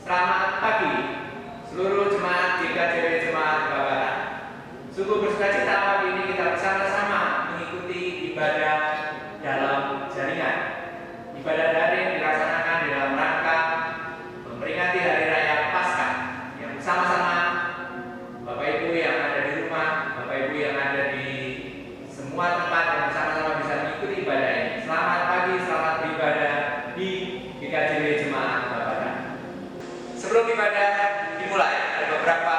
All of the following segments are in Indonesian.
Selamat pagi seluruh jemaat GKJW Jemaat Babakan. Sungguh bersukacita pagi ini kita bersama-sama mengikuti ibadah dalam jaringan. Ibadah daring dilaksanakan di dalam rangka memperingati Hari Raya Paskah yang bersama-sama Bapak Ibu yang ada di rumah, Bapak Ibu yang ada di semua tempat yang bersama-sama bisa mengikuti ibadah ini. Selamat pagi, selamat beribadah di GKJW Jemaat Babakan. Sebelum ibadah dimulai, ada beberapa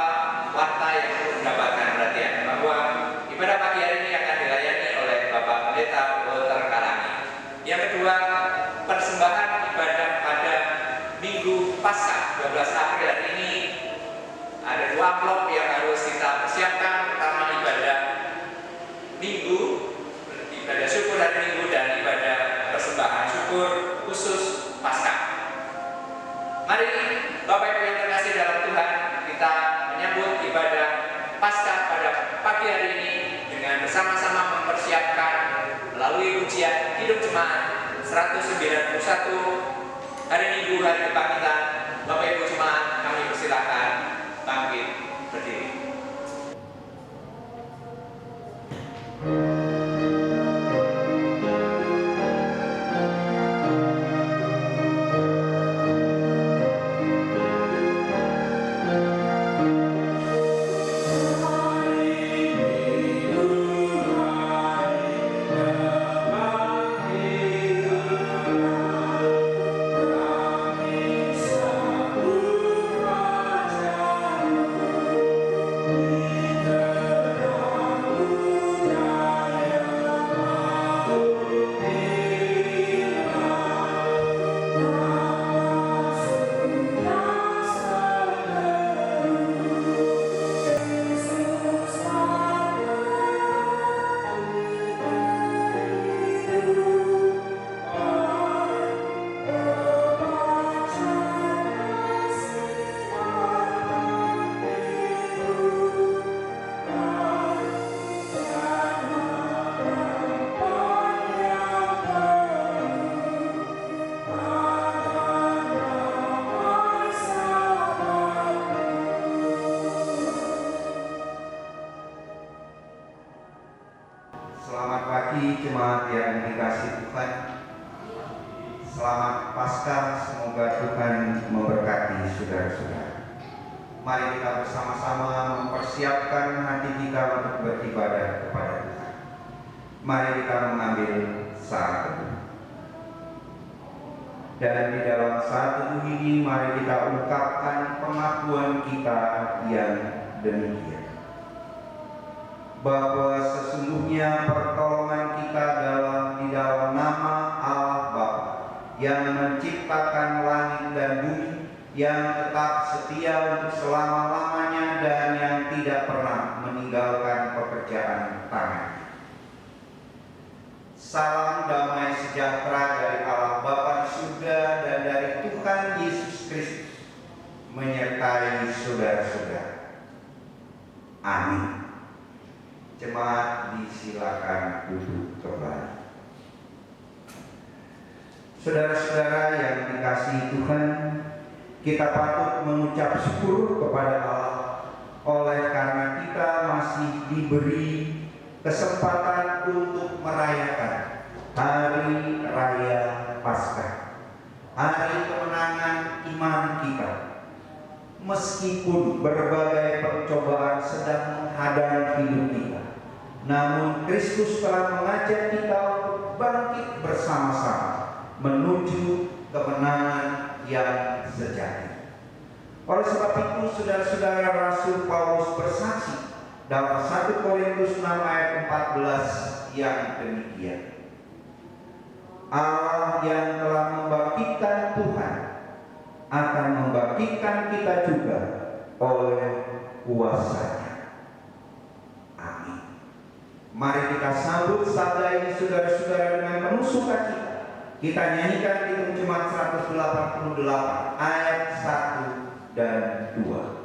warta yang perlu mendapatkan perhatian bahwa ibadah pagi hari ini akan dilayani oleh Bapak Pendeta Walter Karangi. Yang kedua, persembahan ibadah pada Minggu Paskah 12 April hari ini ada 2 amplop yang harus kita persiapkan, pertama ibadah Minggu, ibadah syukur hari Minggu dan ibadah persembahan syukur khusus Paskah. Mari Bapak Ibu yang terkasih dalam Tuhan, kita menyambut ibadah Paskah pada pagi hari ini dengan bersama-sama mempersiapkan melalui pujian Hidup Jemaat 191 hari Minggu, hari kebangkitan. Bapak Ibu Jemaat, kami persilakan bangkit berdiri. Selamat pagi jemaat yang dikasihi Tuhan. Selamat Paskah, semoga Tuhan memberkati saudara-saudara. Mari kita bersama-sama mempersiapkan hati kita untuk beribadah kepada Tuhan. Mari kita mengambil saat teduh. Dan di dalam saat teduh ini mari kita ungkapkan pengakuan kita yang demikian, bahwa sesungguhnya pertolongan kita di dalam nama Allah Bapa yang menciptakan langit dan bumi, yang tetap setia untuk selama-lamanya dan yang tidak pernah meninggalkan pekerjaan tangan. Salam damai sejahtera dari Allah Bapa di surga dan dari Tuhan Yesus Kristus menyertai saudara-saudara. Amin. Jemaat disilakan duduk kembali. Saudara-saudara yang dikasihi Tuhan, kita patut mengucap syukur kepada Allah oleh karena kita masih diberi kesempatan untuk merayakan Hari Raya Paskah, hari kemenangan iman kita. Meskipun berbagai pencobaan sedang menghadang hidup kita, namun Kristus telah mengajak kita untuk bangkit bersama-sama menuju kemenangan yang sejati. Oleh sebab itu, saudara-saudara, Rasul Paulus bersaksi dalam 1 Korintus 6 ayat 14 yang demikian. Allah yang telah membangkitkan Tuhan akan membangkitkan kita juga oleh kuasa-Nya. Amin. Mari kita sambut sabda ini saudara-saudara dengan penuh sukacita. Kita nyanyikan di Jemaat 188 ayat 1 dan 2.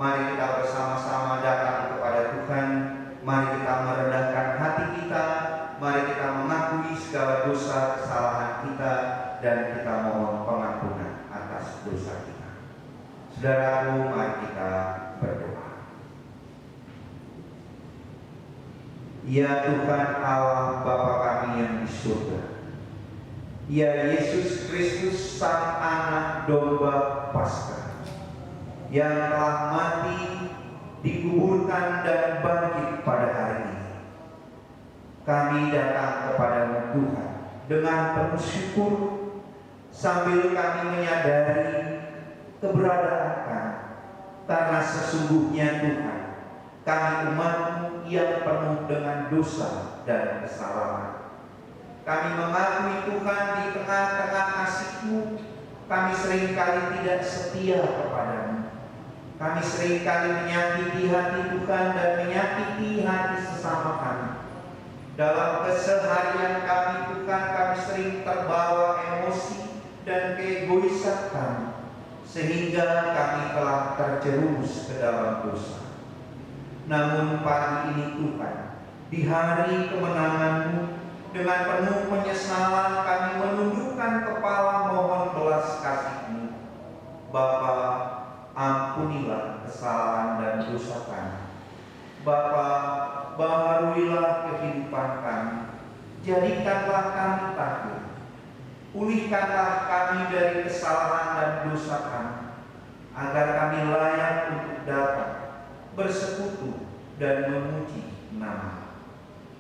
Mari kita bersama-sama datang kepada Tuhan. Mari kita merendahkan hati kita. Mari kita mengakui segala dosa kesalahan kita dan kita mohon pengampunan atas dosa kita. Saudaraku, mari kita berdoa. Ya Tuhan Allah Bapa kami yang di surga, ya Yesus Kristus Sang Anak Domba Paskah yang telah mati, dikuburkan dan bangkit pada hari ini, kami datang kepada-Mu Tuhan dengan penuh syukur sambil kami menyadari keberadaan Kami, karena sesungguhnya Tuhan, kami umat-Mu yang penuh dengan dosa dan kesalahan. Kami mengakui Tuhan di tengah-tengah kasih-Mu, kami seringkali tidak setia kepada-Mu. Kami seringkali menyakiti hati Tuhan dan menyakiti hati sesama kami. Dalam keseharian kami Tuhan, kami sering terbawa emosi dan keegoisan kami, sehingga kami telah terjerumus ke dalam dosa. Namun pagi ini Tuhan, di hari kemenangan-Mu, dengan penuh penyesalan kami menundukkan kepala mohon belas kasih-Mu. Bapa, ampunilah kesalahan dan dosa kami. Bapa, baharuilah kehidupan kami. Jadikanlah kami takut. Pulihkanlah kami dari kesalahan dan dosa kami, agar kami layak untuk datang, bersekutu dan memuji nama.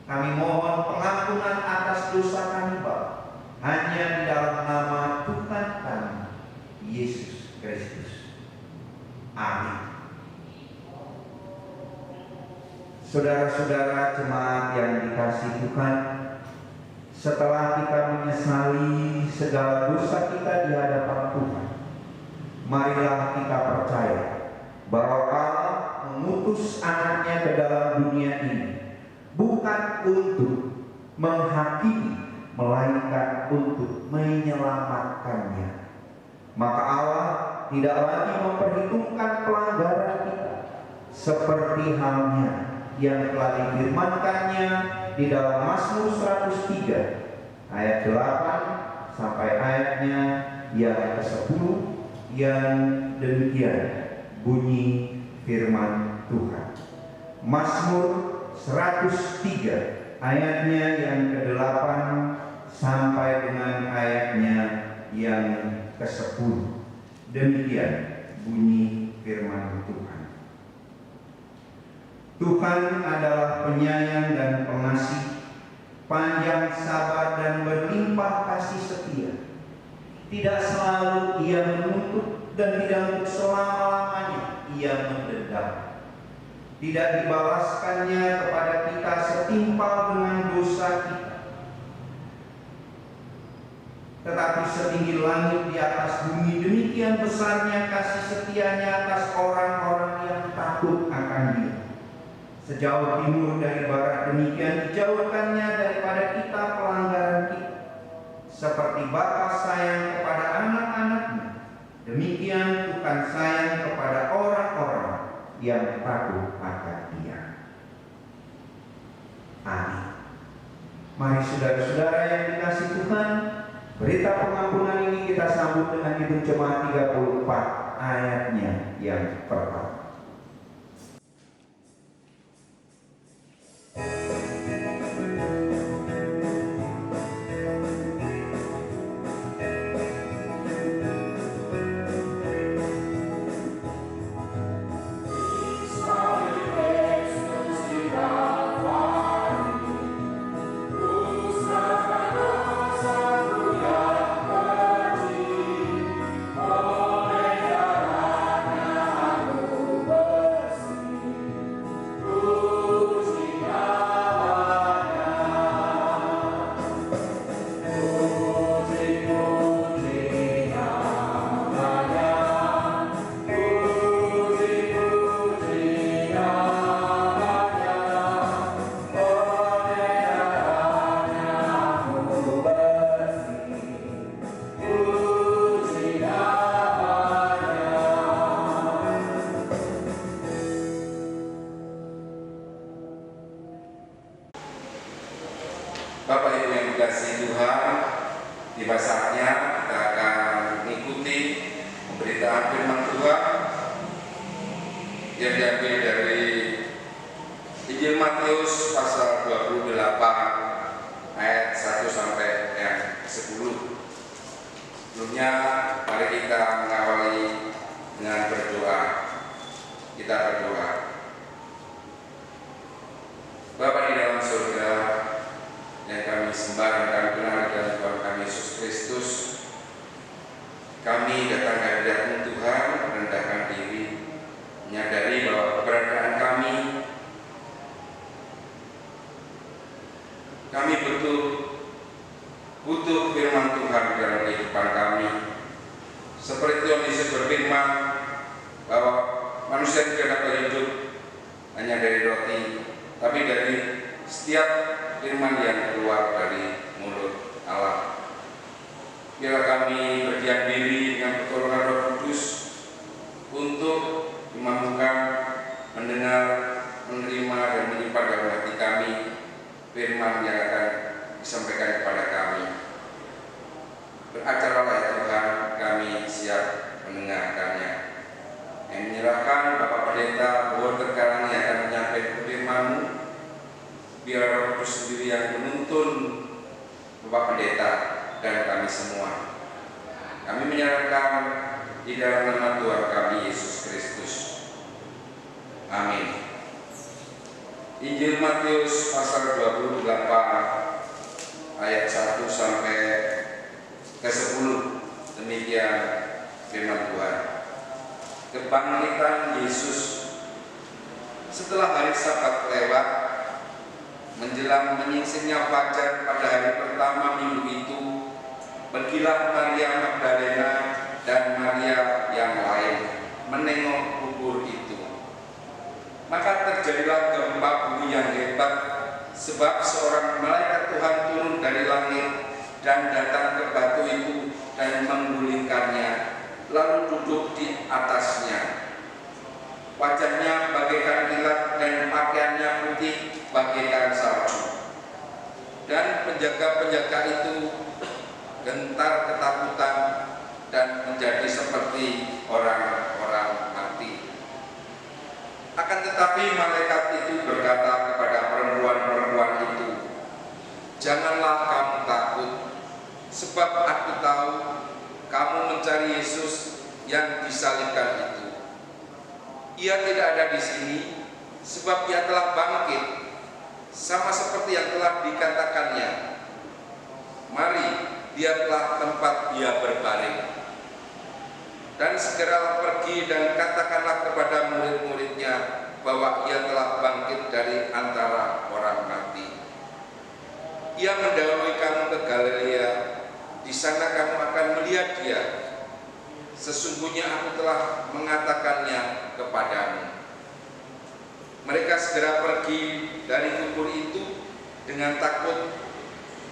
Kami mohon pengampunan atas dosa kami Bapa, hanya di dalam nama Tuhan kami, Yesus Kristus. Amin. Saudara-saudara jemaat yang dikasihi Tuhan, setelah kita menyesali segala dosa kita di hadapan Tuhan, marilah kita percaya bahwa Allah mengutus anaknya ke dalam dunia ini bukan untuk menghakimi, melainkan untuk menyelamatkannya. Maka Allah tidak lagi memperhitungkan pelanggaran kita, seperti halnya yang telah difirmankannya di dalam Mazmur 103 ayat 8 sampai ayatnya yang ke-10, yang demikian bunyi firman Tuhan. Mazmur 103 ayatnya yang ke-8 sampai dengan ayatnya yang ke-10. Demikian bunyi firman Tuhan. Tuhan adalah penyayang dan pengasih, panjang sabar dan berlimpah kasih setia. Tidak selalu Ia menuntut dan tidak untuk selama-lamanya Ia mendendam. Tidak dibalaskannya kepada kita setimpal dengan dosa kita. Tetapi setinggi langit di atas bumi, demikian besarnya kasih setianya atas orang-orang yang takut akan Dia. Sejauh timur dari barat, demikian dijauhkannya daripada kita pelanggaran kita. Seperti Bapa sayang kepada anak-anaknya, demikian Tuhan sayang kepada orang-orang yang takut akan Dia. Amin. Mari saudara-saudara yang dikasihi Tuhan, berita pengampunan ini kita sambut dengan Kidung Jemaat 34 ayatnya yang pertama. Oh Bapak Ibu yang dikasihi Tuhan, tiba saatnya kita akan mengikuti pemberitaan firman Tuhan yang diambil dari Injil Matius pasal 28 ayat 1 sampai yang 10. Sebelumnya mari kita mengawali dengan berdoa. Kita berdoa. Bapa di dalam surga, yang kami sembah dan kami kenal dalam Tuhan kami Yesus Kristus, kami datang ke hadirat-Mu Tuhan, merendahkan diri, menyadari bahwa keberadaan kami butuh firman Tuhan dalam kehidupan kami. Seperti Tuhan Yesus berfirman bahwa manusia tidak dapat hidup hanya dari roti, tapi dari setiap firman yang keluar dari mulut Allah. Biarlah kami berdiam diri dengan pertolongan Roh Kudus untuk dimampukan mendengar, menerima dan menyimpan dalam hati kami firman yang akan disampaikan kepada kami. Beracaralah ya Tuhan, kami siap mendengarkannya. Yang menyerahkan Bapak Pendeta bahwa terkadang yang akan menyampaikan firman-Mu, biar Roh Kudus sendiri yang menuntun Bapak Pendeta dan kami semua. Kami menyerahkan di dalam nama Tuhan kami Yesus Kristus. Amin. Injil Matius pasal 28 ayat 1 sampai ke 10. Demikian firman Tuhan. Kebangkitan Yesus. Setelah hari Sabat lewat, menjelang menyingsingnya fajar pada hari pertama minggu itu, pergilah Maria Magdalena dan Maria yang lain menengok kubur itu. Maka terjadilah gempa bumi yang hebat, sebab seorang malaikat Tuhan turun dari langit dan datang ke batu itu dan menggulingkannya, lalu duduk di atasnya. Wajahnya bagaikan kilat dan pakaiannya putih bagaikan salju. Dan penjaga-penjaga itu gentar ketakutan dan menjadi seperti orang-orang mati. Akan tetapi malaikat itu berkata kepada perempuan-perempuan itu, "Janganlah kamu takut, sebab aku tahu kamu mencari Yesus yang disalibkan itu. Ia tidak ada di sini, sebab ia telah bangkit, sama seperti yang telah dikatakannya. Mari, lihatlah tempat ia berbaring. Dan segera pergi dan katakanlah kepada murid-muridnya bahwa ia telah bangkit dari antara orang mati. Ia mendahului kamu ke Galilea, di sana kamu akan melihat dia. Sesungguhnya aku telah mengatakannya kepadamu." Mereka segera pergi dari kubur itu dengan takut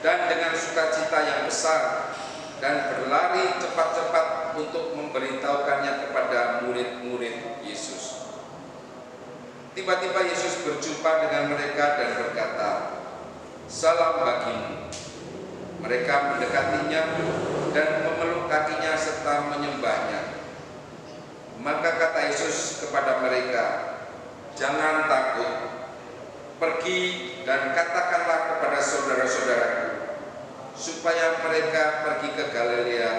dan dengan sukacita yang besar, dan berlari cepat-cepat untuk memberitahukannya kepada murid-murid Yesus. Tiba-tiba Yesus berjumpa dengan mereka dan berkata, "Salam bagimu." Mereka mendekatinya dan memeluk kakinya serta menyembahnya. Maka kata Yesus kepada mereka, "Jangan takut. Pergi dan katakanlah kepada saudara-saudaraku, supaya mereka pergi ke Galilea,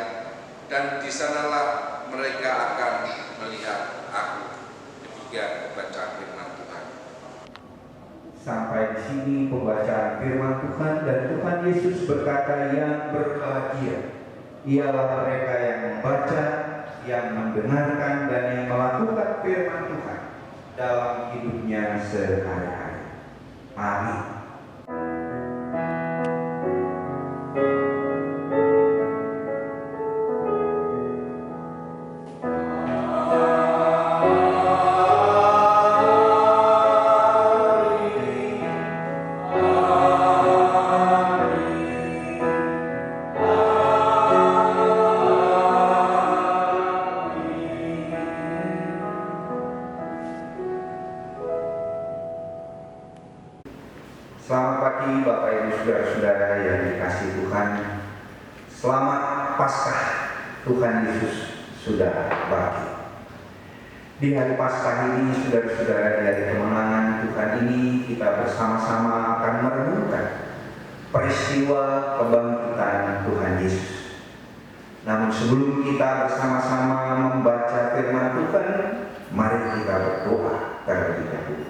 dan di sanalah mereka akan melihat aku." Demikian bacaan firman Tuhan. Sampai di sini pembacaan firman Tuhan, dan Tuhan Yesus berkata, "Yang berbahagia ialah mereka yang membaca, yang mendengarkan, dan yang melakukan firman Tuhan dalam hidupnya sehari-hari." Amin. Selamat pagi Bapak Ibu Saudara-saudara yang dikasihi Tuhan. Selamat Paskah, Tuhan Yesus sudah bangkit. Di hari Paskah ini, saudara-saudara, di hari kemenangan Tuhan ini, kita bersama-sama akan merenungkan peristiwa kebangkitan Tuhan Yesus. Namun sebelum kita bersama-sama membaca firman Tuhan, mari kita berdoa terlebih dahulu.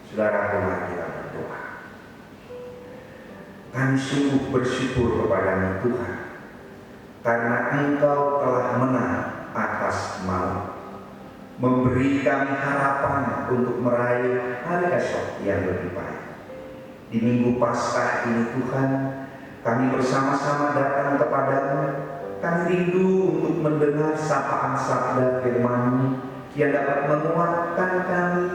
Saudara, mari kita berdoa. Kami sungguh bersyukur kepadamu Tuhan, karena Engkau telah menang atas maut, memberi kami harapan untuk meraih hari esok yang lebih baik. Di Minggu Paskah ini Tuhan, kami bersama-sama datang kepadamu. Kami rindu untuk mendengar sapaan sabda firman-Mu yang dapat menguatkan kami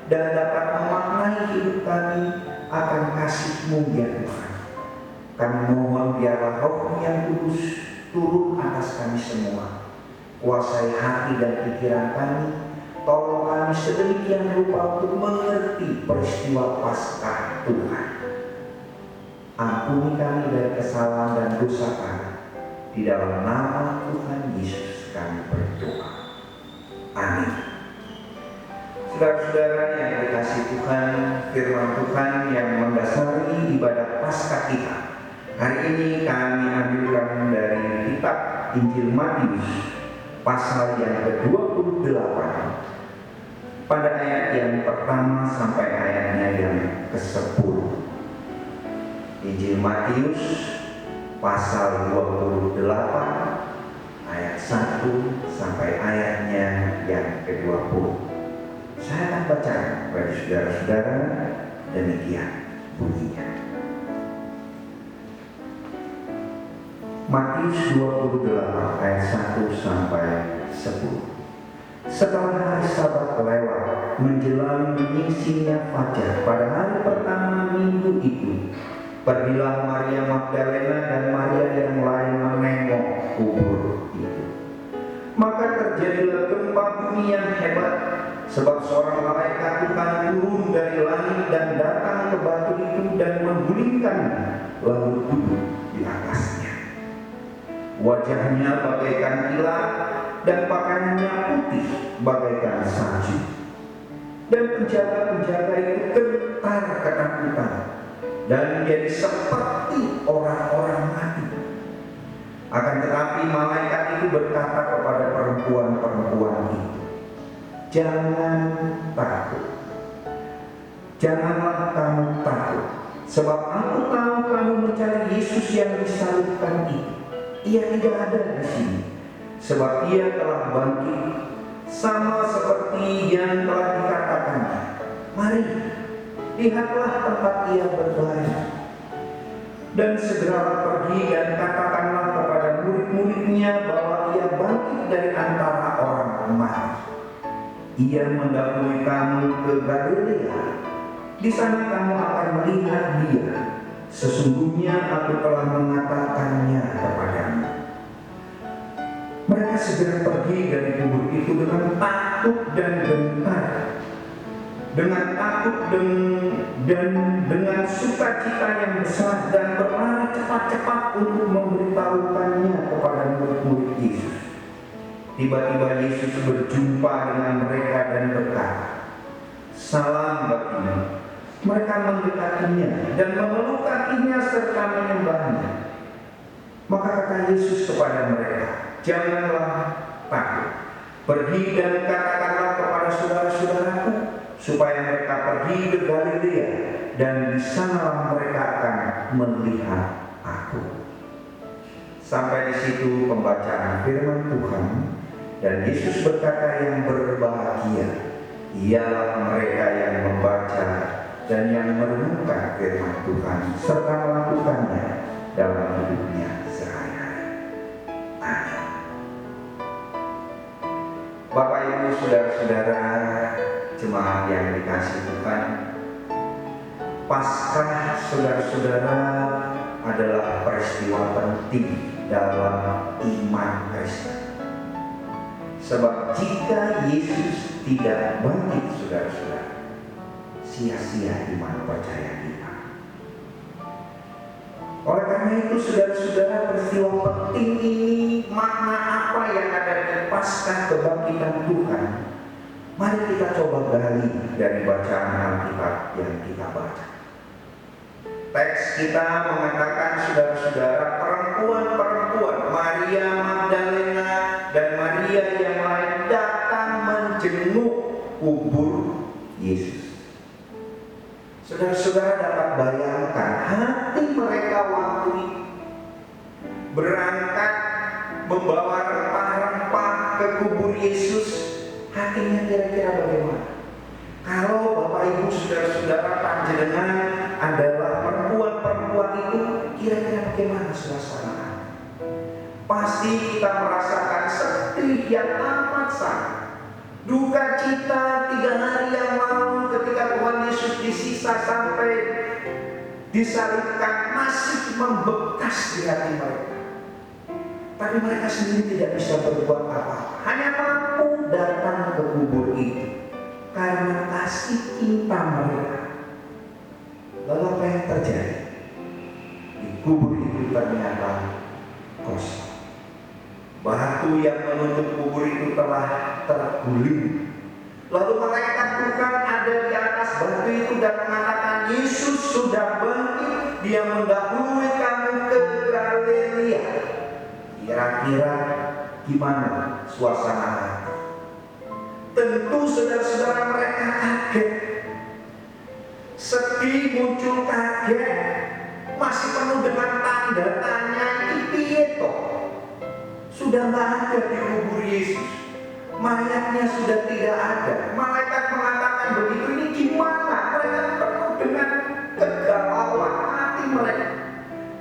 dan dapat memaknai hidup kami akan kasih-Mu ya Tuhan. Kami mohon biarlah Roh-Mu yang kudus turun atas kami semua, kuasai hati dan pikiran kami. Tolong kami sedemikian rupa untuk mengerti peristiwa Paskah Tuhan. Ampuni kami dari kesalahan dan dosa kami. Di dalam nama Tuhan Yesus kami berdoa. Amin. Saudara-saudara yang dikasihi Tuhan, firman Tuhan yang mendasari ibadah Paskah kita hari ini kami ambilkan dari kitab Injil Matius pasal yang ke-28 pada ayat yang pertama sampai ayatnya yang ke-10. Injil Matius pasal 28 ayat 1 sampai ayatnya yang ke-20. Saya akan baca bagi saudara-saudara, demikian bunyinya. Matius 28 ayat 1 sampai 10. Setelah hari Sabat lewat, menjelang menyingsingnya fajar pada hari pertama minggu itu, pergilah Maria Magdalena dan Maria yang lain menengok kubur itu. Maka terjadilah gempa bumi yang hebat, sebab seorang malaikat Tuhan turun dari langit dan datang ke batu itu dan menggulingkannya, lalu duduk di atasnya. Wajahnya bagaikan kilat dan pakaiannya putih bagaikan salju. Dan penjaga-penjaga itu gentar ketakutan dan menjadi seperti orang-orang mati. Akan tetapi malaikat itu berkata kepada perempuan-perempuan itu, "Jangan takut, janganlah kamu takut, sebab aku tahu kamu mencari Yesus yang disalibkan itu. Ia tidak ada di sini, sebab ia telah bangkit, sama seperti yang telah dikatakannya. Mari, lihatlah tempat ia berbaring." Dan segera pergi dan katakanlah kepada murid-muridnya bahwa ia bangkit dari antara orang mati. Ia mendahului kamu ke Galilea. Di sana kamu akan melihat dia. Sesungguhnya aku telah mengatakannya kepadamu. Mereka segera pergi dari kubur itu dengan takut dan gentar. Dengan takut dan dengan sukacita yang besar, dan berlari cepat-cepat untuk memberitahukannya kepada murid-murid Yesus. Tiba-tiba Yesus berjumpa dengan mereka dan berkata, "Salam bagimu." Mereka mendekatinya dan memeluk kakinya serta menyembahnya. Maka kata Yesus kepada mereka, "Janganlah takut. Pergi dan katakanlah kepada saudara-saudaraku supaya mereka pergi ke Galilea, dan di sanalah mereka akan melihat aku." Sampai di situ pembacaan firman Tuhan. Dan Yesus berkata, "Yang berbahagia ialah mereka yang membaca dan yang merenungkan firman Tuhan serta melakukannya dalam hidupnya sehari-hari." Amin. Bapak Ibu saudara-saudara jemaat yang dikasihi Tuhan, Paskah saudara-saudara adalah peristiwa penting dalam iman Kristen. Sebab jika Yesus tidak bangkit saudara-saudara, sia-sia iman percaya kita. Oleh karena itu, saudara-saudara, peristiwa penting ini, makna apa yang ada di Paskah kebangkitan Tuhan, mari kita coba gali dari bacaan Alkitab yang kita baca. Teks kita mengatakan, saudara-saudara, perempuan-perempuan Maria Magdalena dan Maria yang lain datang menjenguk kubur Yesus. Saudara-saudara dapat bayangkan hati mereka waktu itu. Berangkat membawa rempah-rempah ke kubur Yesus, hatinya kira-kira bagaimana? Kalau Bapak Ibu saudara-saudara panjenengan adalah perempuan-perempuan itu, kira-kira bagaimana suasana? Pasti kita merasakan sedih yang amat sangat. Duka cita 3 hari yang lalu ketika Tuhan Yesus disisa sampai disalibkan masih membekas di hati mereka. Tapi mereka sendiri tidak bisa berbuat apa-apa, hanya mampu datang ke kubur itu karena kasih cinta mereka. Lalu apa yang terjadi? Di kubur itu ternyata kosong. Batu yang menutup kubur itu telah terguling. Lalu malaikat Tuhan ada di atas batu itu dan mengatakan, Yesus sudah bangkit, dia mendahului kamu ke Galilea. Kira-kira gimana suasana hati? Tentu saudara-saudara mereka kaget. Sedih, muncul kaget, masih penuh dengan tanda tanya. Ini piye toh? Sudah nggak ada di kubur Yesus, mayatnya sudah tidak ada. Malaikat mengatakan begitu, ini gimana? Mereka penuh dengan kegalauan hati mereka.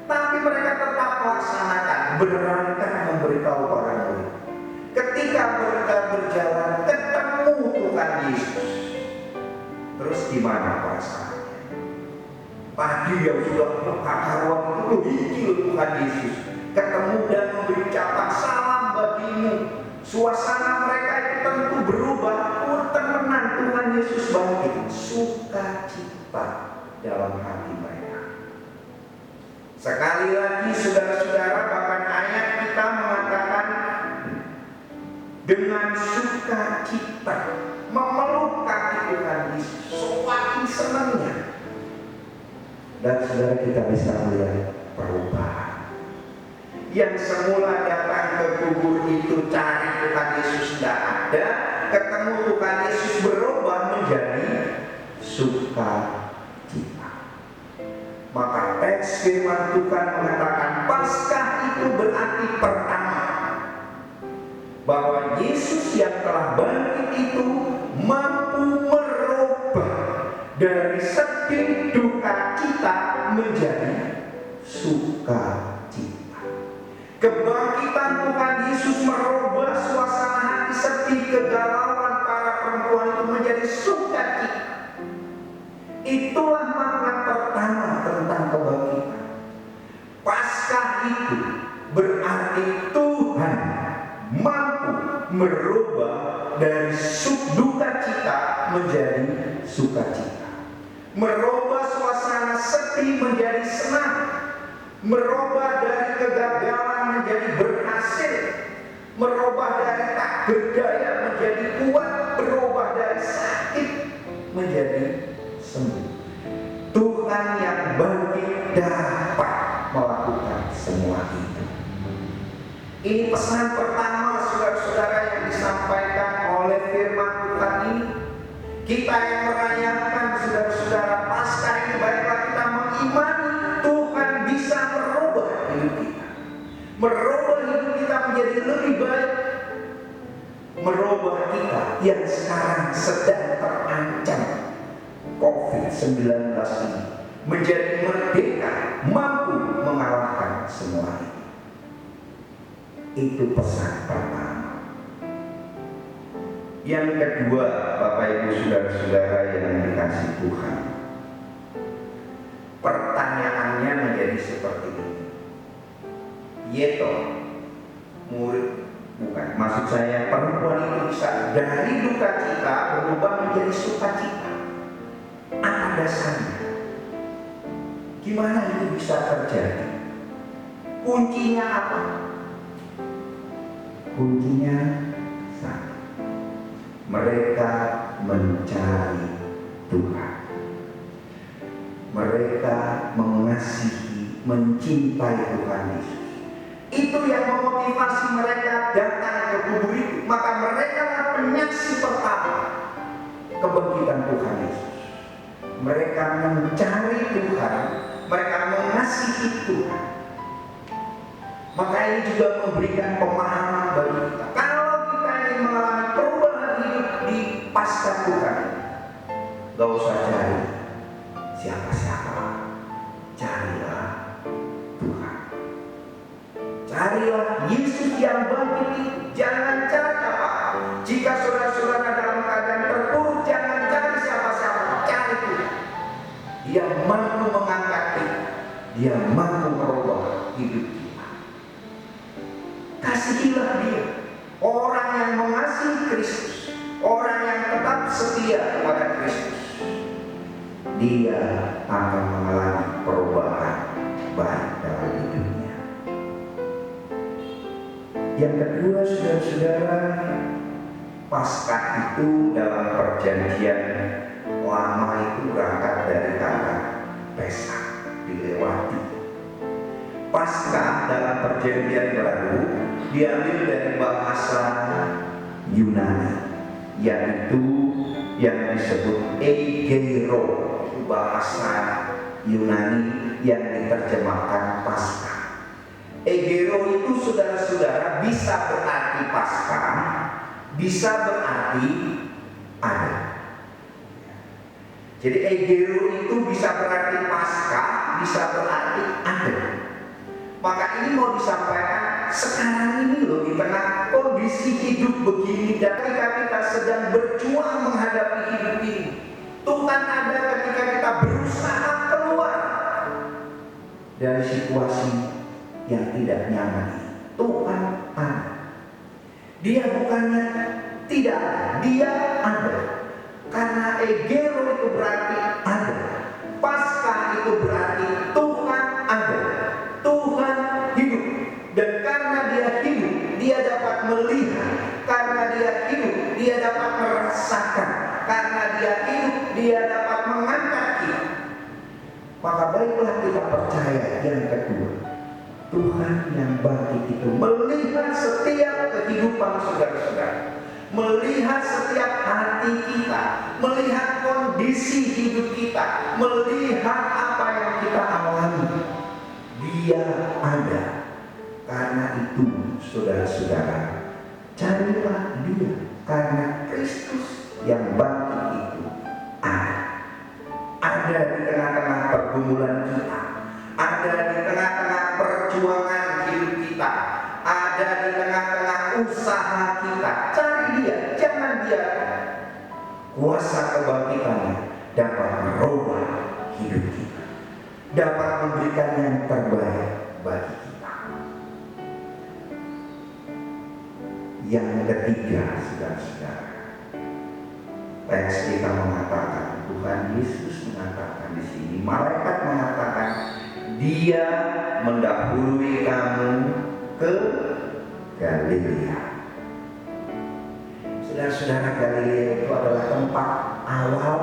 Tapi mereka tetap melaksanakan, berangkat memberitahu para murid. Ketika mereka berjalan, ketemu Tuhan Yesus. Terus gimana perasaannya? Pagi yang sudah berkakaruan itu, ini Tuhan Yesus ketemu dan memberi ucapan salam bagimu. Suasana mereka itu tentu berubah. Temenan Tuhan Yesus bangkit, sukacita dalam hati mereka. Sekali lagi saudara-saudara, bahkan ayat kita mengatakan dengan sukacita memeluk kaki Tuhan Yesus, semakin senangnya. Dan saudara, kita bisa melihat perubahan. Yang semula datang ke kubur itu cari Tuhan Yesus tidak ada, ketemu Tuhan Yesus berubah menjadi sukacita. Maka teks firman Tuhan mengatakan Paskah itu berarti pertama bahwa Yesus yang telah bangkit itu mampu merubah dari sedih duka cita menjadi sukacita. Kebangkitan Tuhan Yesus merubah suasana hati sedih, kegalauan para perempuan itu menjadi sukacita. Itulah makna pertama tentang kebangkitan. Paskah itu berarti Tuhan mampu merubah dari duka cita menjadi sukacita. Merubah suasana sedih menjadi senang. Merubah dari kegagalan menjadi berhasil, merubah dari tak berdaya menjadi kuat, berubah dari sakit menjadi sembuh. Tuhan yang bangkit dapat melakukan semua itu. Ini pesan pertama saudara-saudara yang disampaikan oleh firman Tuhan ini. Kita yang merayakan saudara-saudara Paskah ini, baiklah kita mengimani Tuhan bisa merubah hidup kita, merubah hidup kita menjadi lebih baik, merubah kita yang sekarang sedang terancam COVID-19 ini menjadi merdeka, mampu mengalahkan semua ini. Itu pesan pertama. Yang kedua, Bapak Ibu saudara-saudara yang dikasih Tuhan, pertanyaannya menjadi seperti ini. Yeto, murid, bukan, maksud saya perempuan itu bisa dari duka cita berubah menjadi sukacita. Apa dasarnya? Gimana itu bisa terjadi? Kuncinya apa? Kuncinya satu. Mereka mencari Tuhan. Mereka mengasihi, mencintai Tuhan Yesus. Itu yang memotivasi mereka datang ke kubur itu. Maka mereka adalah penyaksi pertama kebangkitan Tuhan Yesus. Mereka mencari Tuhan, mereka mengasihi Tuhan. Maka ini juga memberikan pemahaman bagi kita. Kalau kita ingin mengalami perubahan hidup di pasca Tuhan, gak usah cari siapa-siapa, carilah Tuhan. Carilah Yesus yang bangkit itu. Jangan cari apa. Jika saudara-saudara dalam keadaan terpuruk, jangan cari siapa-siapa, cari Tuhan. Dia mampu mengangkat kita, dia mampu merubah hidup kita. Kasihilah dia. Orang yang mengasihi Kristus, orang yang tetap setia kepada Kristus, dia akan mengalami perubahan baik dalam hidupnya. Yang kedua, saudara-saudara, Paskah itu dalam perjanjian lama itu berangkat dari kata Pesach, dilewati. Paskah dalam perjanjian baru diambil dari bahasa Yunani, yaitu yang disebut Egero, bahasa Yunani yang diterjemahkan Paskah. Egero itu, saudara-saudara, bisa berarti Paskah, bisa berarti ada. Jadi Egero itu bisa berarti Paskah, bisa berarti ada. Maka ini mau disampaikan sekarang ini loh, di tengah kondisi hidup begini, dan ketika kita sedang berjuang menghadapi hidup ini, Tuhan ada ketika kita berusaha keluar dari situasi yang tidak nyaman. Tuhan ada. Dia bukannya tidak ada, dia ada. Karena Egero itu berarti ada. Paskah itu berarti Tuhan ada. Tuhan hidup. Dan karena dia hidup, dia dapat melihat. Karena dia hidup, dia dapat merasakan. Karena dia hidup, dia dapat mengangkat kita. Maka baiklah kita percaya yang kedua, Tuhan yang bangkit itu melihat setiap kehidupan saudara-saudara, melihat setiap hati kita, melihat kondisi hidup kita, melihat apa yang kita alami. Dia ada. Karena itu, saudara-saudara, carilah dia. Karena Kristus yang bangkit itu ada. Ada di tengah-tengah pergumulan kita, ada di tengah-tengah perjuangan hidup kita, ada di tengah-tengah usaha kita. Cari dia, jangan biarkan kuasa kebangkitannya dapat merubah hidup kita, dapat memberikan yang terbaik bagi kita. Yang ketiga, saudara-saudara, teks kita mengatakan, Tuhan Yesus mengatakan di sini, malaikat mengatakan, dia mendahului kamu ke Galilea. Saudara-saudara, Galilea itu adalah tempat awal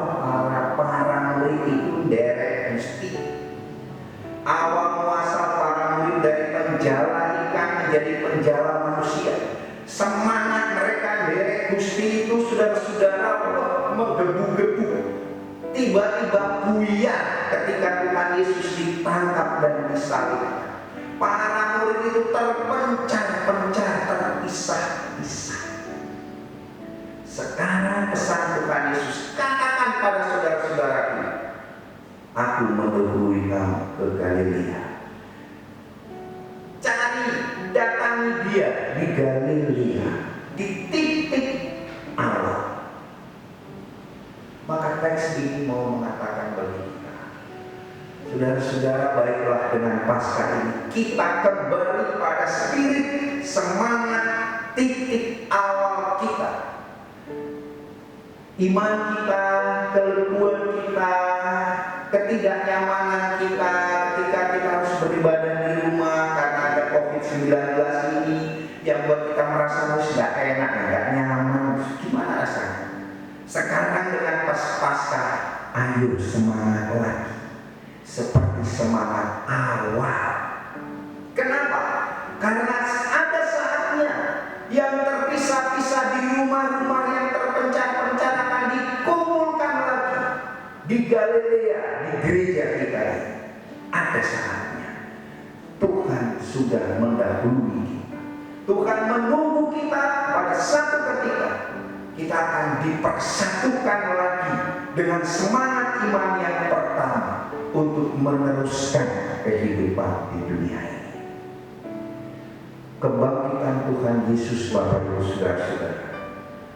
para murid itu derek Gusti. Awal muasal para murid dari penjala ikan menjadi penjala manusia. Semangat mereka derek Gusti itu, saudara-saudara, menggebu-gebu. Tiba-tiba buyar ketika Tuhan Yesus ditangkap dan disalibkan. Para murid itu terpencar-pencar, terpisah-pisah. Sekarang pesan Tuhan Yesus, katakan pada saudara-saudaraku, aku mendahului kamu ke Galilea. Datangi dia di Galilea, di titik awal. Maka teks ini mau mengatakan bagi kita, saudara-saudara, baiklah dengan Paskah ini kita kembali pada spirit, semangat, titik awal kita. Iman kita, kelumpuhan kita, ketidaknyamanan kita ketika kita harus beribadah di rumah karena ada COVID-19 ini yang buat kita merasa harus nggak enak, nggak nyaman. Gimana rasanya? Sekarang dengan Paskah, ayo semangat lagi seperti semangat awal. Kenapa? Karena ada saatnya yang terpisah-pisah di rumah-rumah yang terpencar-pencar akan dikumpulkan lagi di Galilea, di gereja kita. Ada saatnya Tuhan sudah mendahului kita. Tuhan menunggu kita pada satu ketika kita akan dipersatukan lagi dengan semangat iman yang pertama untuk meneruskan kehidupan di dunia ini. Kebangkitan Tuhan Yesus, Bapak Ibu Saudara-saudara,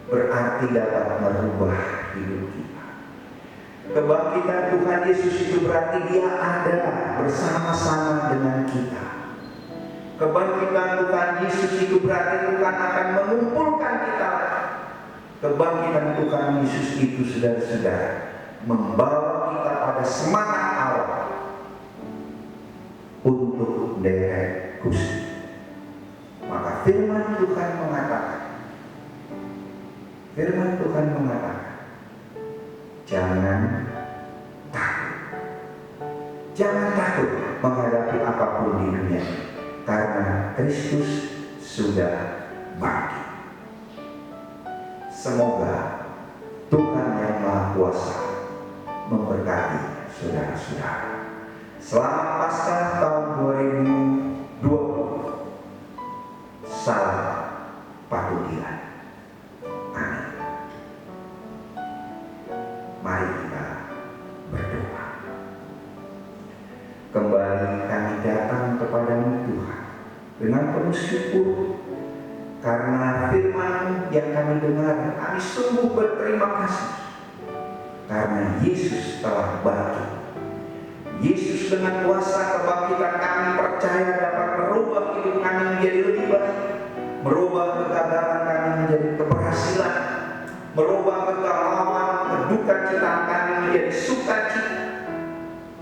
berarti dapat merubah hidup kita. Kebangkitan Tuhan Yesus itu berarti Dia ada bersama-sama dengan kita. Kebangkitan Tuhan Yesus itu berarti Tuhan akan mengumpulkan kita. Kebangkitan Tuhan Yesus itu, saudara-saudara, membawa kita pada semangat awal untuk derek Gusti. Maka firman Tuhan mengatakan, jangan takut menghadapi apapun di dunia ini, karena Kristus sudah bangkit. Semoga Tuhan yang Maha Kuasa memberkati saudara-saudara. Selamat Paskah tahun 2020. Salam patuhilan. Amin. Mari kita berdoa. Kembali kami datang kepadamu Tuhan dengan penuh syukur karena firman yang kami dengar. Kami sungguh berterima kasih karena Yesus telah bangkit. Yesus dengan kuasa kebangkitan kami percaya dapat merubah hidup kami menjadi lebih baik, merubah kegagalan kami menjadi keberhasilan, merubah kegalauan, kedukacita kami menjadi sukacita.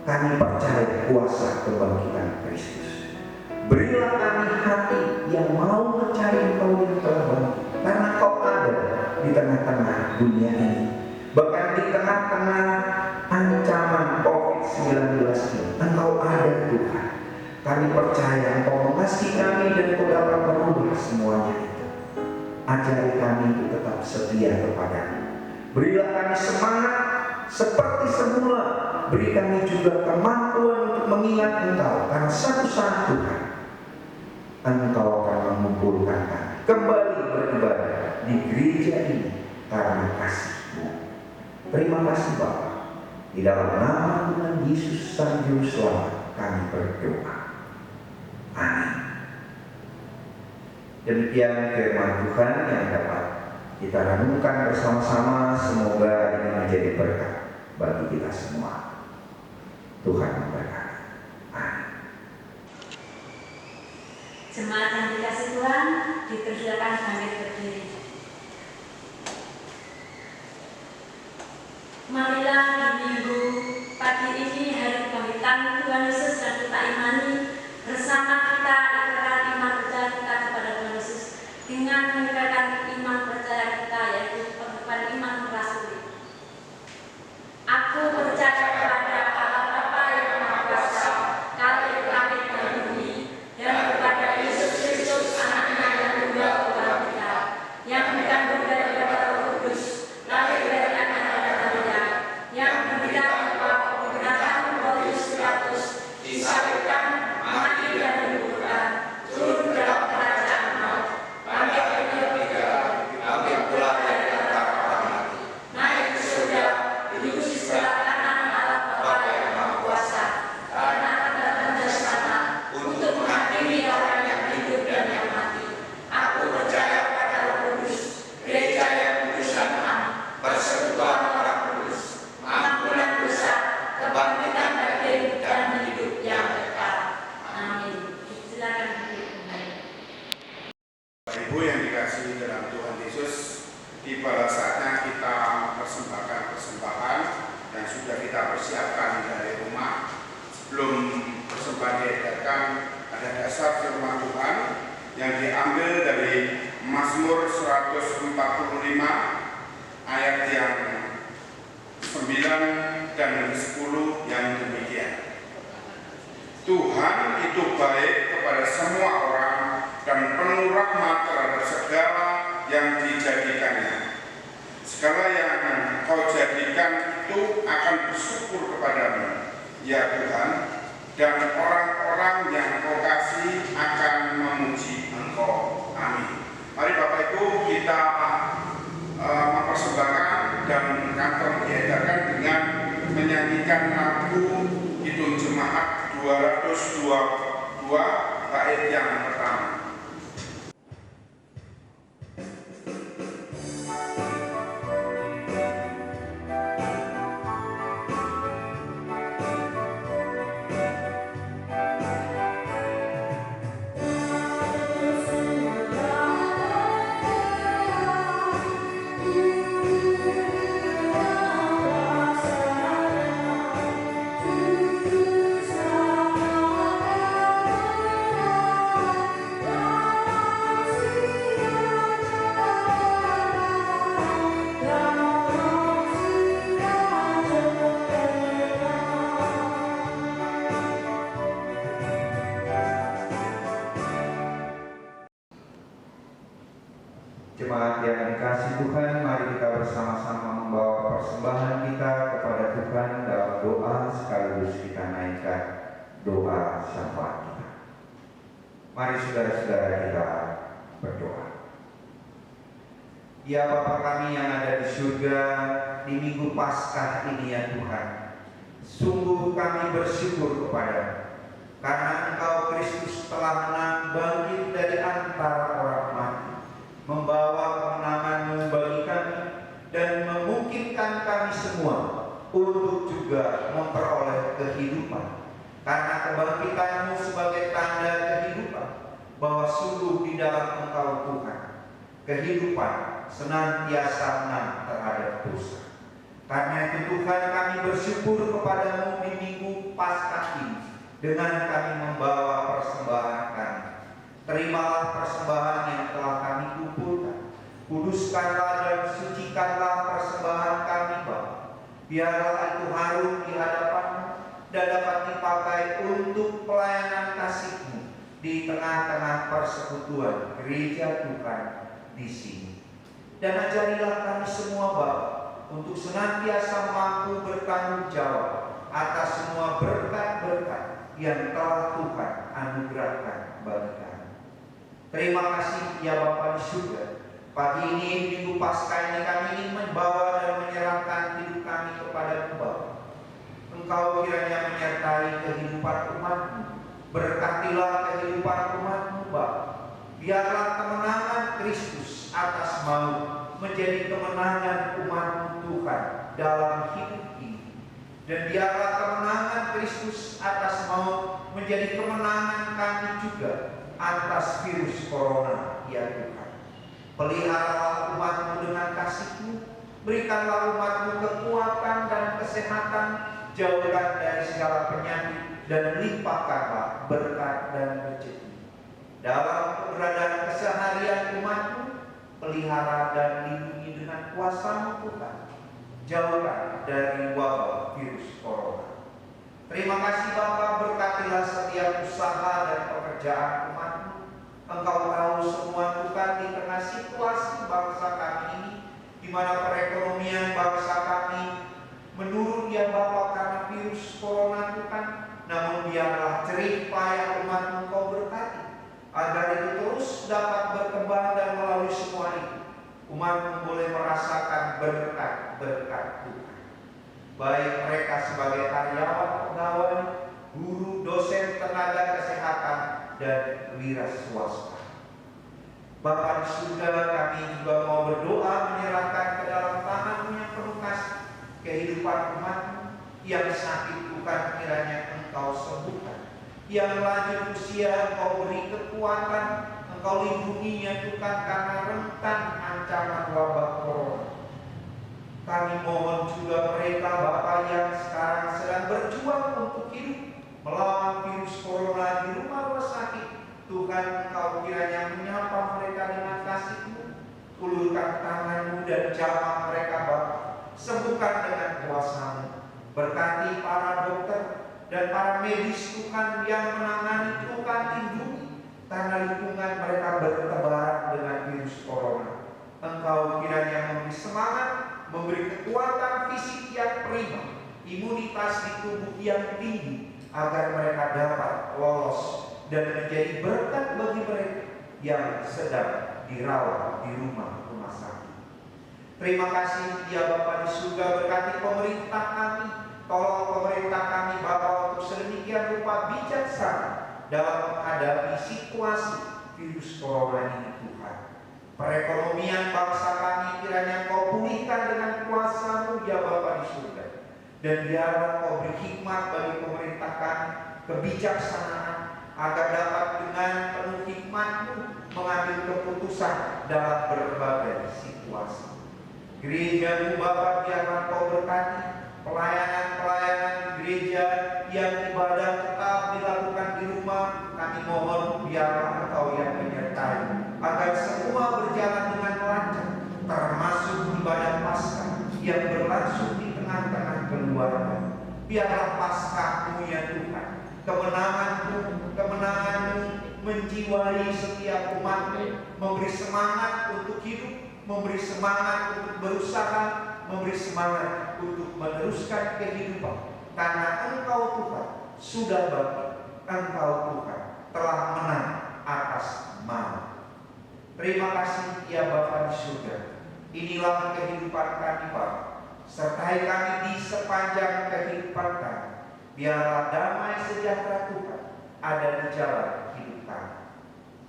Kami percaya kuasa kebangkitan Kristus. Berilah kami hati yang mau mencari Engkau yang telah bangkit, karena Engkau ada di tengah-tengah dunia ini, bahkan di tengah-tengah ancaman COVID-19 ini. Engkau ada Tuhan. Kami percaya Engkau mengasihi kami dan Engkau dapat merubah semuanya itu. Ajari kami untuk tetap setia kepadamu. Berilah kami semangat seperti semula. Beri kami juga kemampuan untuk mengingat Engkau, karena satu saat Tuhan Engkau akan mengumpulkan kami kembali beribadah di gereja ini karena kasih-Mu. Terima kasih Bapa. Di dalam nama Tuhan Yesus Sang Juru Selamat kami berdoa. Amin. Demikian firman Tuhan yang dapat kita renungkan bersama-sama. Semoga ini menjadi berkat bagi kita semua. Tuhan memberkati. Amin. Jemaat yang dikasih Tuhan, dipersilakan bangkit berdiri. Marilah di minggu pagi ini, hari kebangkitan Tuhan Yesus yang kita imani, bersama kita ikrar iman percaya kita kepada Tuhan Yesus dengan mengikrarkan iman percaya kita, yaitu pengakuan iman rasuli. Aku percaya kepada Allah Bapa yang Maha Kuasa, Khalik langit dan bumi, dan kepada Yesus Kristus Anaknya yang tunggal Tuhan kita, yang dikandung dari Roh Kudus, lahir dari anak Maria, yang menderita menggunakan Pontius Pilatus, disalibkan, mati dan dikuburkan, Tuhan itu baik kepada semua orang dan penuh rahmat terhadap segala yang dijadikannya. Segala yang kau jadikan itu akan bersyukur kepadamu, ya Tuhan, dan orang-orang yang kau kasih akan memuji Engkau. Amin. Mari Bapak Ibu kita mempersembahkan dan kantong diedarkan dengan menyanyikan lagu Kidung Jemaat 222 bait yang pertama. Jemaat yang dikasihi Tuhan, mari kita bersama-sama membawa persembahan kita kepada Tuhan dalam doa sekaligus kita naikkan doa syafaat kita. Mari saudara-saudara kita berdoa. Ya Bapa kami yang ada di surga, di minggu Paskah ini ya Tuhan, sungguh kami bersyukur kepada-Mu karena Engkau Kristus telah menang bangkit dari antara orang mati, membawa kemenangan-Mu bagi kami dan memungkinkan kami semua untuk juga memperoleh kehidupan. Karena kebangkitan-Mu sebagai tanda kehidupan, bahwa sungguh di dalam Engkau Tuhan, kehidupan senantiasa menang terhadap dosa. Karena itu Tuhan, kami bersyukur kepada-Mu di minggu Paskah ini dengan kami membawa persembahan kami. Terimalah persembahan yang telah kami kumpulkan. Kuduskanlah dan sucikanlah persembahan kami, Bapa. Biarlah itu harum di hadapan-Mu dan dapat dipakai untuk pelayanan kasih-Mu di tengah-tengah persekutuan gereja Tuhan di sini. Dan ajarilah kami semua, Bapa, untuk senantiasa mampu bertanggung jawab atas semua berkat-berkat yang telah Tuhan anugerahkan bagi kami. Terima kasih ya Bapa di surga. Pagi ini minggu Paskah ini kami ingin membawa dan menyerahkan hidup kami kepada-Mu, Bapa. Engkau kiranya menyertai kehidupan umat-Mu. Berkatilah kehidupan umat-Mu, Bapa. Biarlah kemenangan Kristus atas maut menjadi kemenangan umat-Mu Tuhan dalam hidup ini. Dan biarlah kemenangan Kristus atas maut menjadi kemenangan kami juga atas virus corona, ya Tuhan. Peliharalah umat-Mu dengan kasih-Mu, berikanlah umat-Mu kekuatan dan kesehatan, jauhkan dari segala penyakit, dan limpahkanlah berkat dan rezeki. Dalam keberadaan keseharian umat-Mu, pelihara dan lindungi dengan kuasa-Mu Tuhan, jauhkan dari wabah virus corona. Terima kasih Bapa, berkatilah setiap usaha dan pekerjaan umat-Mu. Engkau tahu semua Tuhan di tengah situasi bangsa kami ini, di mana perekonomian bangsa kami menurun ya Bapa karena virus corona Tuhan. Namun biarlah jerih payah umat-Mu Kau berkati, agar itu terus dapat berkembang dan melalui semua itu umat-Mu boleh merasakan berkat-berkat Tuhan. Baik mereka sebagai karyawan, pegawai, guru, dosen, tenaga kesehatan, dan wira swasta. Bapa di surga, kami juga mau berdoa menyerahkan ke dalam tangan-Mu yang penuh kasih kehidupan umat-Mu yang sakit Tuhan, kiranya Engkau sembuhkan. Yang lanjut usia Engkau beri kekuatan, Engkau lindunginya Tuhan karena rentan ancaman wabah corona. Kami mohon juga mereka Bapa yang sekarang sedang berjuang untuk hidup melawan virus corona di rumah sakit. Tuhan, Engkau kiranya menyapa mereka dengan kasih-Mu, ulurkan tangan-Mu dan jamah mereka Bapa, sembuhkan dengan kuasa-Mu. Berkati para dokter, dan para medis Tuhan yang menangani, Tuhan lindungi, karena lingkungan mereka bertebaran dengan virus corona. Engkau kiranya memberi semangat, memberi kekuatan fisik yang prima, imunitas di tubuh yang tinggi, agar mereka dapat lolos dan menjadi berkat bagi mereka yang sedang dirawat di rumah sakit. Terima kasih ya Bapa di surga, berkati pemerintah kami. Tolong pemerintah kami Bapa untuk sedemikian rupa bijaksana dalam menghadapi situasi virus corona ini Tuhan. Perekonomian bangsa kami kiranya Kau pulihkan dengan kuasa-Mu ya Bapa di surga. Dan biarlah Kau beri hikmat bagi pemerintah kami, kebijaksanaan, agar dapat dengan penuh hikmat-Mu mengambil keputusan dalam berbagai situasi. Gereja-Mu Bapa biarlah Kau berkati pelayanan gereja yang ibadah tetap dilakukan di rumah. Kami mohon biarlah Engkau yang menyertai, agar semua berjalan dengan lancar, termasuk ibadah Paskah yang berlangsung di tengah-tengah keluarga. Biarlah Paskah-Mu ya Tuhan, kemenangan-Mu menjiwai setiap umat-Mu, memberi semangat untuk hidup, memberi semangat untuk berusaha, memberi semangat untuk meneruskan kehidupan. Karena Engkau Tuhan sudah bangkit, Engkau Tuhan telah menang atas maut. Terima kasih ya Bapa di surga. Inilah kehidupan kami Bapa. Sertai kami di sepanjang kehidupan kami. Biarlah damai sejahtera Tuhan ada di jalan hidup kami.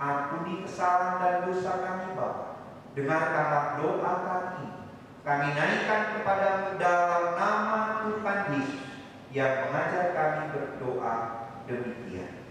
Ampuni kesalahan dan dosa kami Bapa. Dengarkanlah doa kami. Kami naikkan kepada-Mu dalam nama Tuhan Yesus yang mengajar kami berdoa demikian.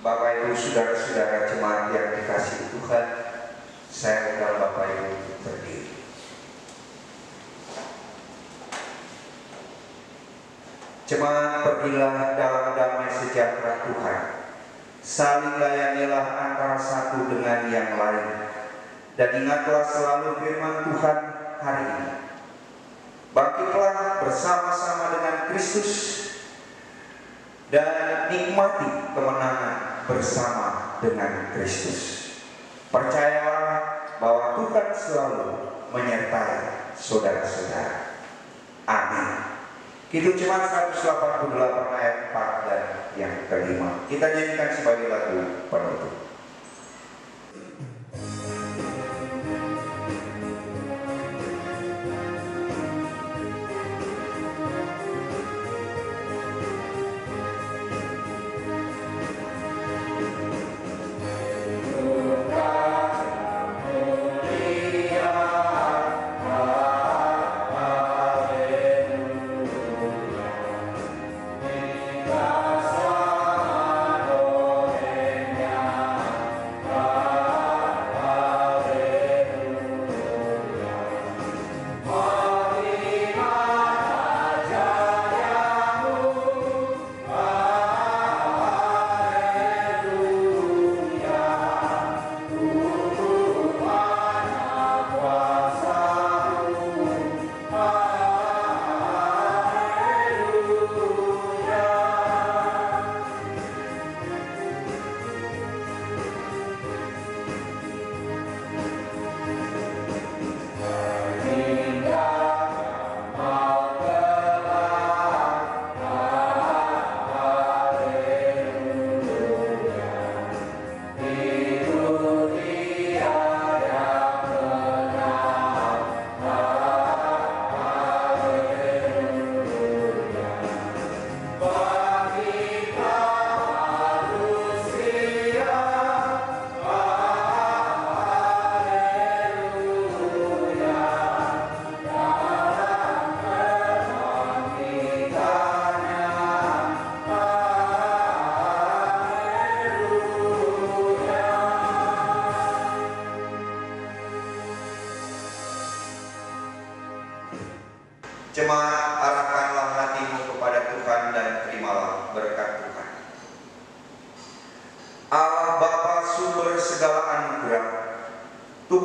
Bapak Ibu, saudara-saudara jemaat yang dikasihi Tuhan, saya undang Bapak Ibu untuk berdiri. Jemaat, pergilah dalam damai sejahtera Tuhan. Saling layanilah antara satu dengan yang lain. Dan ingatlah selalu firman Tuhan hari ini. Bangkitlah bersama-sama dengan Kristus dan nikmati kemenangan bersama dengan Kristus. Percayalah bahwa Tuhan selalu menyertai saudara-saudara. Amin. Kidung Jemaat 188 ayat 4 dan yang kelima. Kita nyanyikan sebagai lagu penutup.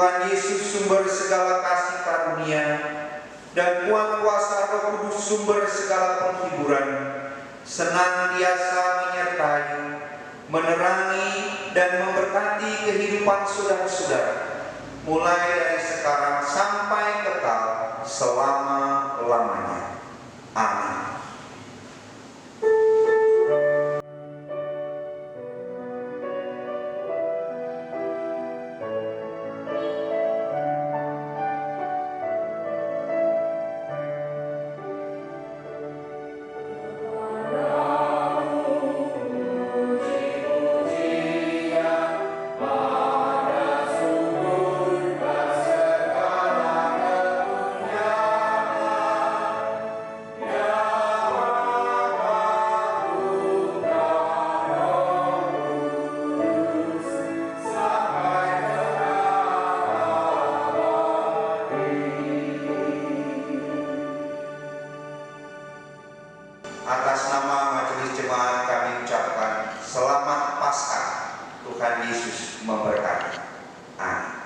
Tuhan Yesus sumber segala kasih karunia, dan kuasa Roh Kudus sumber segala penghiburan, senantiasa menyertai, menerangi, dan memberkati kehidupan saudara-saudara, mulai dari sekarang sampai kekal selama-lamanya. Amin. Atas nama Majelis Jemaat kami ucapkan selamat Paskah. Tuhan Yesus memberkati. Amin.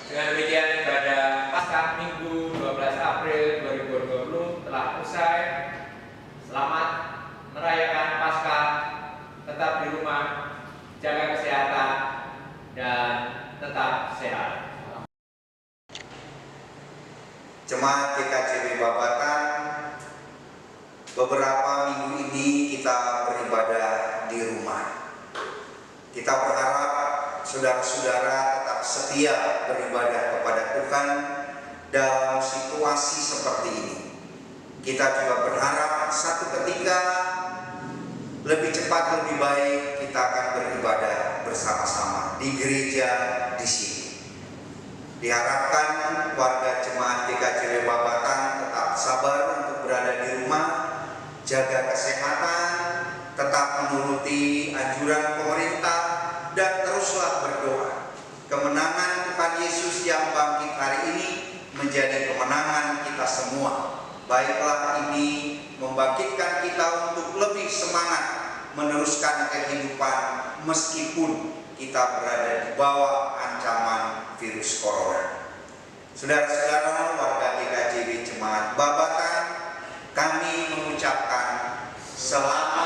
Dengan demikian ibadah Paskah Minggu 12 April 2020 telah usai. Selamat merayakan Paskah, tetap di rumah, jaga kesehatan, dan tetap sehat. Jemaat GKJW Babatan, beberapa minggu ini kita beribadah di rumah. Kita berharap saudara-saudara tetap setia beribadah kepada Tuhan dalam situasi seperti ini. Kita juga berharap satu ketika lebih cepat lebih baik kita akan beribadah bersama-sama di gereja di sini. Diharapkan warga jemaat GKJW Babatan tetap sabar untuk berada di rumah, jaga kesehatan, tetap menuruti anjuran pemerintah, dan teruslah berdoa. Kemenangan Tuhan Yesus yang bangkit hari ini menjadi kemenangan kita semua. Baiklah, ini membangkitkan kita untuk lebih semangat meneruskan kehidupan meskipun kita berada di bawah ancaman virus corona. Saudara-saudara warga GKJW Jemaat Babatan, kami mengucapkan selamat